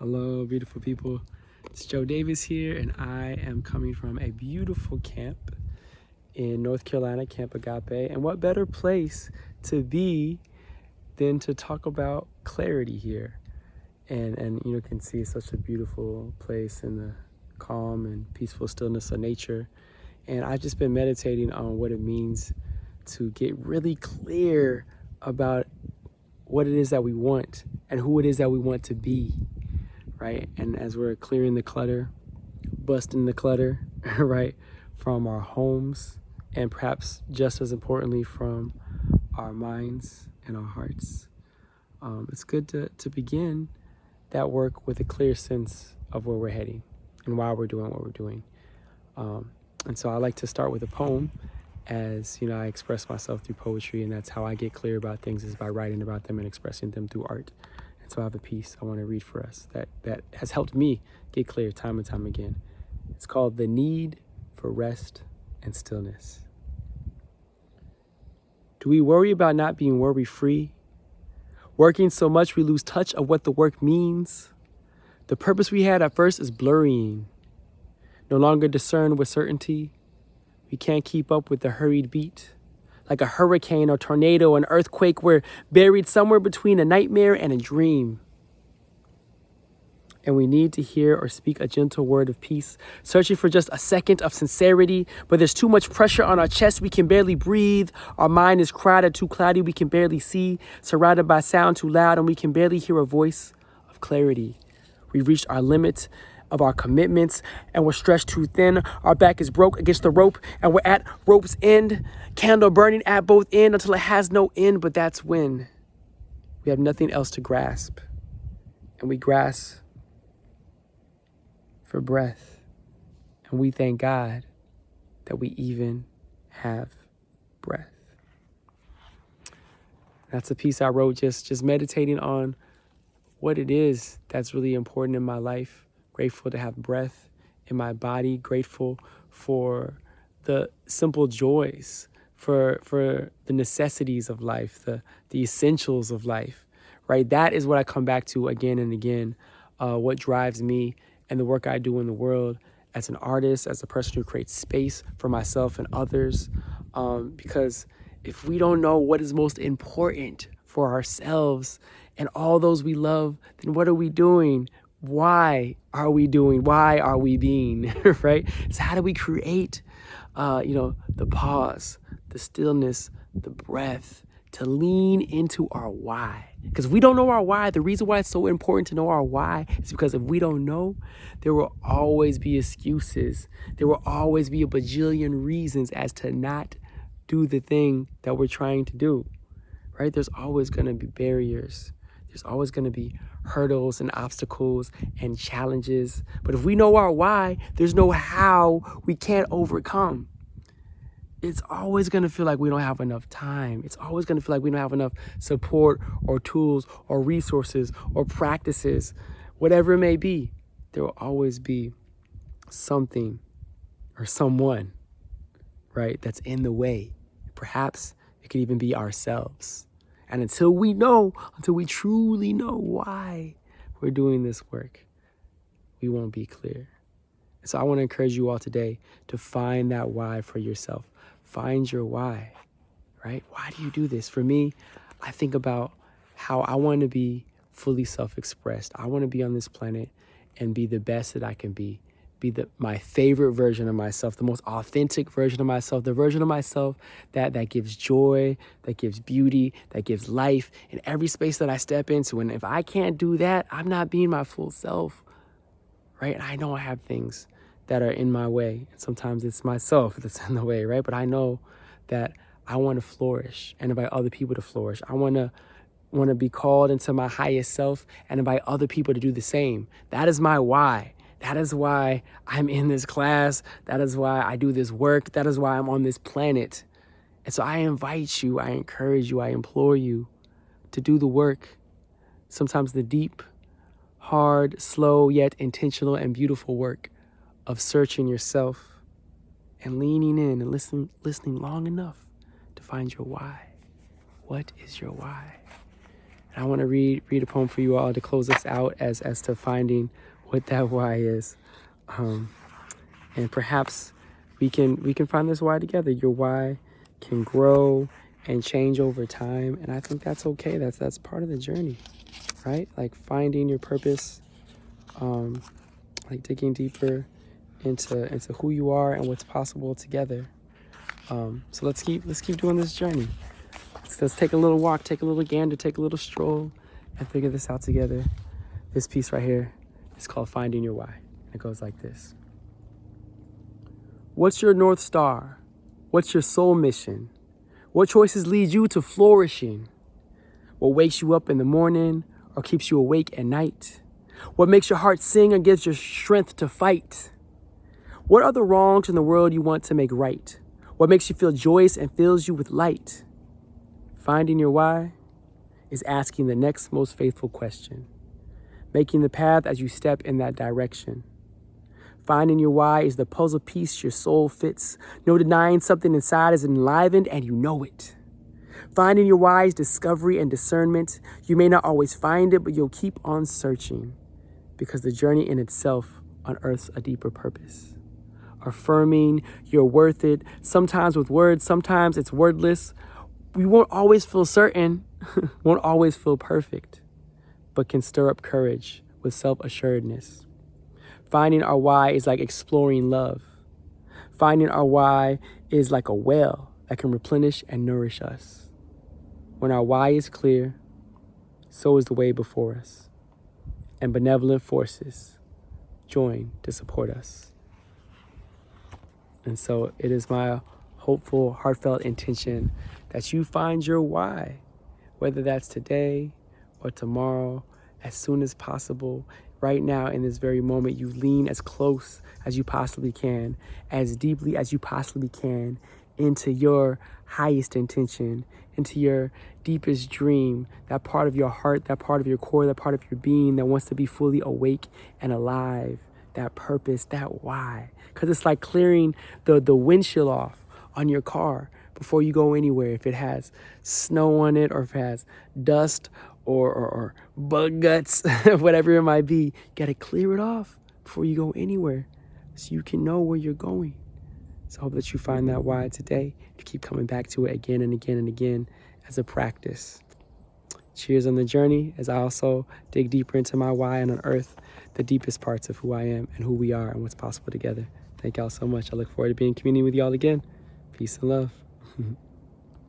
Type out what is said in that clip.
Hello, beautiful people. It's Joe Davis here, and I am coming from a beautiful camp in North Carolina, Camp Agape. And what better place to be than to talk about clarity here? And you can see it's such a beautiful place in the calm and peaceful stillness of nature. And I've just been meditating on what it means to get really clear about what it is that we want and who it is that we want to be, right? And as we're clearing the clutter, busting the clutter, right, from our homes, and perhaps just as importantly from our minds and our hearts, it's good to begin that work with a clear sense of where we're heading and why we're doing what we're doing. And so I like to start with a poem, as I express myself through poetry, and that's how I get clear about things, is by writing about them and expressing them through art. And so I have a piece I want to read for us that has helped me get clear time and time again. It's called The Need for Rest and Stillness. Do we worry about not being worry-free? Working so much we lose touch of what the work means? The purpose we had at first is blurring. No longer discern with certainty. We can't keep up with the hurried beat. Like a hurricane or tornado, an earthquake, we're buried somewhere between a nightmare and a dream. And we need to hear or speak a gentle word of peace, searching for just a second of sincerity, but there's too much pressure on our chest, we can barely breathe. Our mind is crowded, too cloudy, we can barely see, surrounded by sound too loud, and we can barely hear a voice of clarity. We've reached our limit of our commitments, and we're stretched too thin. Our back is broke against the rope, and we're at rope's end, candle burning at both ends until it has no end. But that's when we have nothing else to grasp, and we grasp for breath, and we thank God that we even have breath. That's a piece I wrote just meditating on what it is that's really important in my life. Grateful to have breath in my body, grateful for the simple joys, for the necessities of life, the essentials of life, right? That is what I come back to again and again, what drives me and the work I do in the world as an artist, as a person who creates space for myself and others. Because if we don't know what is most important for ourselves and all those we love, then what are we doing? Why are we doing? Why are we being, right? So how do we create, the pause, the stillness, the breath, to lean into our why? Because if we don't know our why, the reason why it's so important to know our why is because if we don't know, there will always be excuses. There will always be a bajillion reasons as to not do the thing that we're trying to do, right? There's always going to be barriers. There's always going to be hurdles and obstacles and challenges. But if we know our why, there's no how we can't overcome. It's always going to feel like we don't have enough time. It's always going to feel like we don't have enough support or tools or resources or practices, whatever it may be. There will always be something or someone, right, that's in the way. Perhaps it could even be ourselves. And until we truly know why we're doing this work, we won't be clear. And so I want to encourage you all today to find that why for yourself. Find your why, right? Why do you do this? For me, I think about how I want to be fully self-expressed. I want to be on this planet and be the best that I can be my favorite version of myself, the most authentic version of myself, the version of myself that gives joy, that gives beauty, that gives life in every space that I step into. And if I can't do that, I'm not being my full self, right? And I know I have things that are in my way. And sometimes it's myself that's in the way, right? But I know that I want to flourish and invite other people to flourish. I want to be called into my highest self and invite other people to do the same. That is my why. That is why I'm in this class. That is why I do this work. That is why I'm on this planet. And so I invite you, I encourage you, I implore you to do the work. Sometimes the deep, hard, slow, yet intentional and beautiful work of searching yourself and leaning in and listening long enough to find your why. What is your why? And I want to read a poem for you all to close us out as to finding what that why is. And perhaps we can find this why together. Your why can grow and change over time, and I think that's okay. That's part of the journey, right? Like finding your purpose, like digging deeper into who you are and what's possible together. So let's keep doing this journey. Let's take a little walk, take a little gander, take a little stroll, and figure this out together. This piece right here is called Finding Your Why. It goes like this. What's your North Star? What's your soul mission? What choices lead you to flourishing? What wakes you up in the morning or keeps you awake at night? What makes your heart sing and gives your strength to fight? What are the wrongs in the world you want to make right? What makes you feel joyous and fills you with light? Finding your why is asking the next most faithful question, making the path as you step in that direction. Finding your why is the puzzle piece your soul fits. No denying something inside is enlivened and you know it. Finding your why is discovery and discernment. You may not always find it, but you'll keep on searching because the journey in itself unearths a deeper purpose. Affirming you're worth it, sometimes with words, sometimes it's wordless. We won't always feel certain, won't always feel perfect, but can stir up courage with self-assuredness. Finding our why is like exploring love. Finding our why is like a well that can replenish and nourish us. When our why is clear, so is the way before us, and benevolent forces join to support us. And so it is my hopeful, heartfelt intention that you find your why, whether that's today or tomorrow, as soon as possible. Right now, in this very moment, you lean as close as you possibly can, as deeply as you possibly can, into your highest intention, into your deepest dream, that part of your heart, that part of your core, that part of your being that wants to be fully awake and alive, that purpose, that why. Because it's like clearing the windshield off on your car before you go anywhere. If it has snow on it or if it has dust or bug guts, whatever it might be, you got to clear it off before you go anywhere so you can know where you're going. So I hope that you find that why today, to keep coming back to it again and again and again as a practice. Cheers on the journey as I also dig deeper into my why and unearth the deepest parts of who I am and who we are and what's possible together. Thank y'all so much. I look forward to being in community with y'all again. Peace and love.